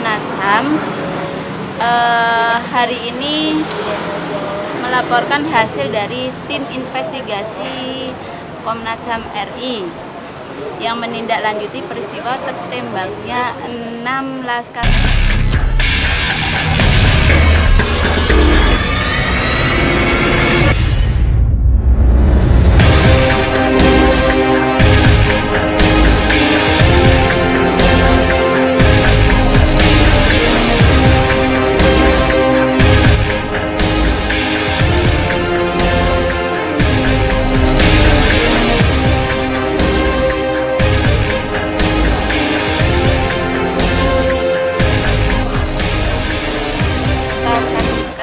Komnas HAM hari ini melaporkan hasil dari tim investigasi Komnas HAM RI yang menindaklanjuti peristiwa tertembaknya 6 laskar.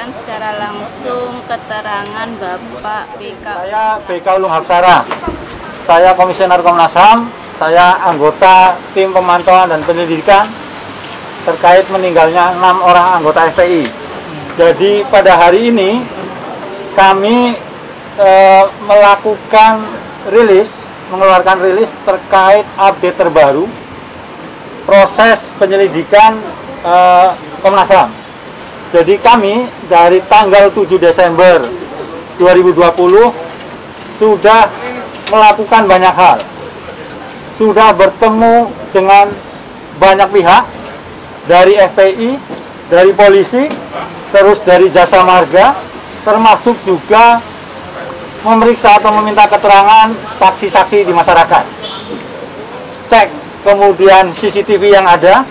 Secara langsung keterangan Bapak BK. Saya BK Ulung Hapsara. Saya Komisioner Komnas HAM. Saya anggota tim pemantauan dan penyelidikan terkait meninggalnya 6 orang anggota FPI. Jadi pada hari ini kami mengeluarkan rilis terkait update terbaru proses penyelidikan Komnas HAM. Jadi kami dari tanggal 7 Desember 2020 sudah melakukan banyak hal. Sudah bertemu dengan banyak pihak dari FPI, dari polisi, terus dari jasa marga, termasuk juga memeriksa atau meminta keterangan saksi-saksi di masyarakat. Cek kemudian CCTV yang ada,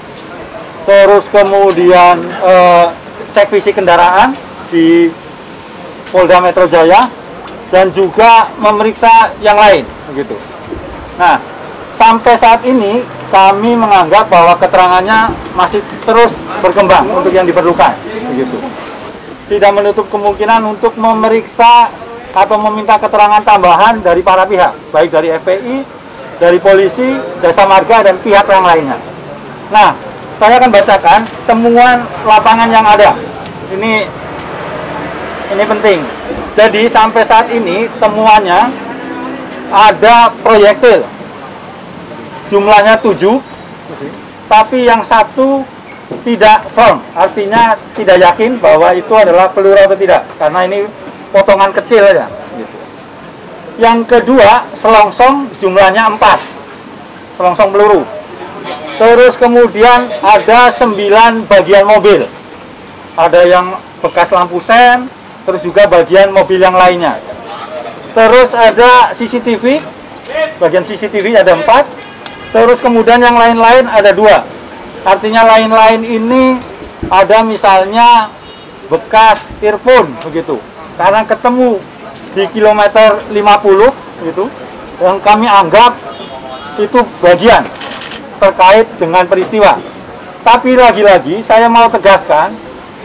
terus kemudian cek fisik kendaraan di Polda Metro Jaya dan juga memeriksa yang lain begitu. Nah, sampai saat ini kami menganggap bahwa keterangannya masih terus berkembang untuk yang diperlukan begitu. Tidak menutup kemungkinan untuk memeriksa atau meminta keterangan tambahan dari para pihak, baik dari FPI, dari polisi, jasa marga dan pihak yang lainnya. Nah, saya akan bacakan temuan lapangan yang ada. Ini penting. Jadi sampai saat ini temuannya ada proyektil. Jumlahnya 7. Tapi yang satu tidak firm, artinya tidak yakin bahwa itu adalah peluru atau tidak, karena ini potongan kecil aja. Gitu. Yang kedua, selongsong jumlahnya 4. Selongsong peluru. Terus kemudian ada 9 bagian mobil. Ada yang bekas lampu sen, terus juga bagian mobil yang lainnya. Terus ada CCTV, bagian CCTV ada 4. Terus kemudian yang lain-lain ada 2. Artinya lain-lain ini ada misalnya bekas earphone begitu. Karena ketemu di kilometer 50 gitu, yang kami anggap itu bagian terkait dengan peristiwa. Tapi lagi-lagi saya mau tegaskan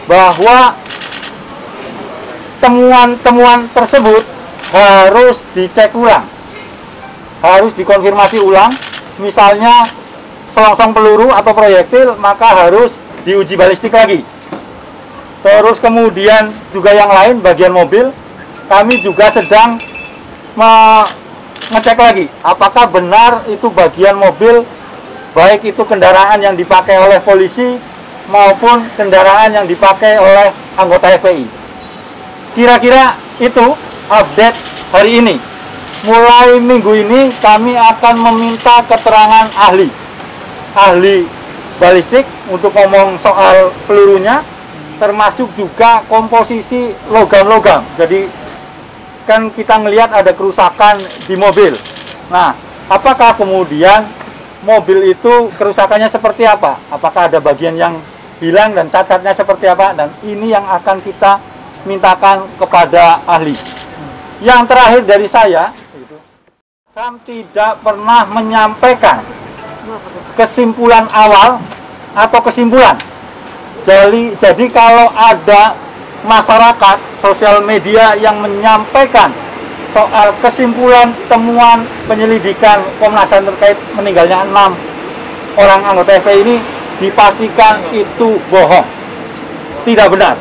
bahwa temuan-temuan tersebut harus dicek ulang, harus dikonfirmasi ulang. Misalnya selongsong peluru atau proyektil, maka harus diuji balistik lagi. Terus kemudian juga yang lain, bagian mobil, kami juga sedang mengecek lagi apakah benar itu bagian mobil, baik itu kendaraan yang dipakai oleh polisi maupun kendaraan yang dipakai oleh anggota FPI. Kira-kira itu update hari ini. Mulai minggu ini kami akan meminta keterangan ahli balistik untuk ngomong soal pelurunya, termasuk juga komposisi logam-logam. Jadi kan kita ngelihat ada kerusakan di mobil. Nah, apakah kemudian mobil itu kerusakannya seperti apa? Apakah ada bagian yang hilang dan cacatnya seperti apa? Dan ini yang akan kita mintakan kepada ahli. Yang terakhir dari saya, HAM tidak pernah menyampaikan kesimpulan awal atau kesimpulan. Jadi kalau ada masyarakat, sosial media yang menyampaikan soal kesimpulan temuan penyelidikan Komnas HAM terkait meninggalnya 6 orang anggota FPI ini, dipastikan itu bohong, tidak benar.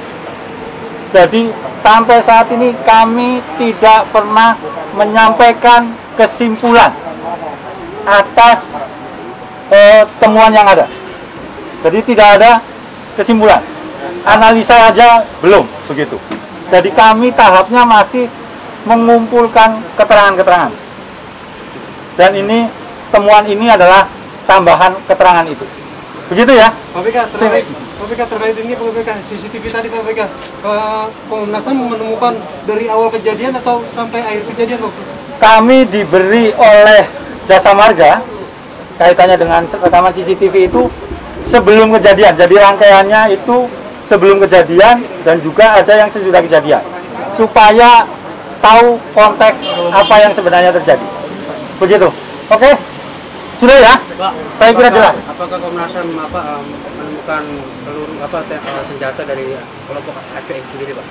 Jadi sampai saat ini kami tidak pernah menyampaikan kesimpulan atas temuan yang ada. Jadi tidak ada kesimpulan. Analisa aja belum begitu. Jadi kami tahapnya masih mengumpulkan keterangan-keterangan. Dan ini temuan ini adalah tambahan keterangan itu. Begitu ya? Pak BK terkait ini Pak BK CCTV tadi Pak BK, Komnas HAM menemukan dari awal kejadian atau sampai akhir kejadian Pak? Kami diberi oleh Jasa Marga kaitannya dengan rekaman CCTV itu sebelum kejadian. Jadi rangkaiannya itu sebelum kejadian dan juga ada yang sesudah kejadian. Supaya tahu konteks apa yang sebenarnya terjadi. Begitu. Oke? Sudah ya? Pak, saya kira jelas. Apakah Komnas HAM menemukan peluru senjata dari kelompok FPI sendiri, Pak?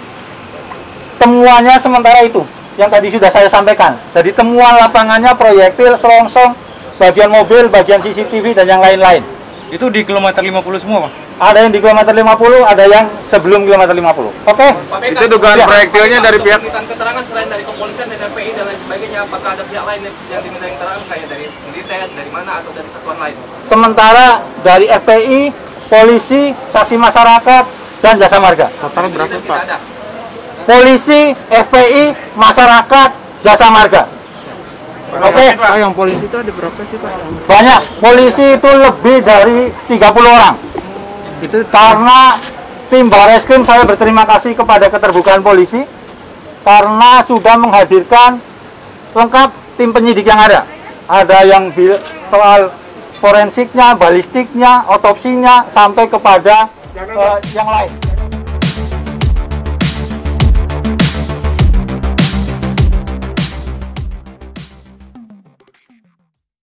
Temuannya sementara itu yang tadi sudah saya sampaikan. Jadi temuan lapangannya proyektil, selongsong, bagian mobil, bagian CCTV dan yang lain-lain. Itu di kilometer 50 semua, Pak? Ada yang di kilometer 50, ada yang sebelum kilometer 50. Oke? Itu dugaan proyektilnya dari pihak keterangan selain dari kepolisian dan FPI dan lain sebagainya, apakah ada pihak lain yang diminta keterangan kayak dari militer, dari mana atau dari satuan lain? Sementara dari FPI, polisi, saksi masyarakat, dan Jasa Marga. total berapa, Pak? Polisi, FPI, masyarakat, Jasa Marga. Oke? Pak, yang polisi itu ada berapa sih, Pak? Banyak. Polisi itu lebih dari 30 orang. Itu Karena tim Barreskrim, saya berterima kasih kepada keterbukaan polisi karena sudah menghadirkan lengkap tim penyidik yang ada. Ada yang soal forensiknya, balistiknya, otopsinya, sampai kepada yang lain.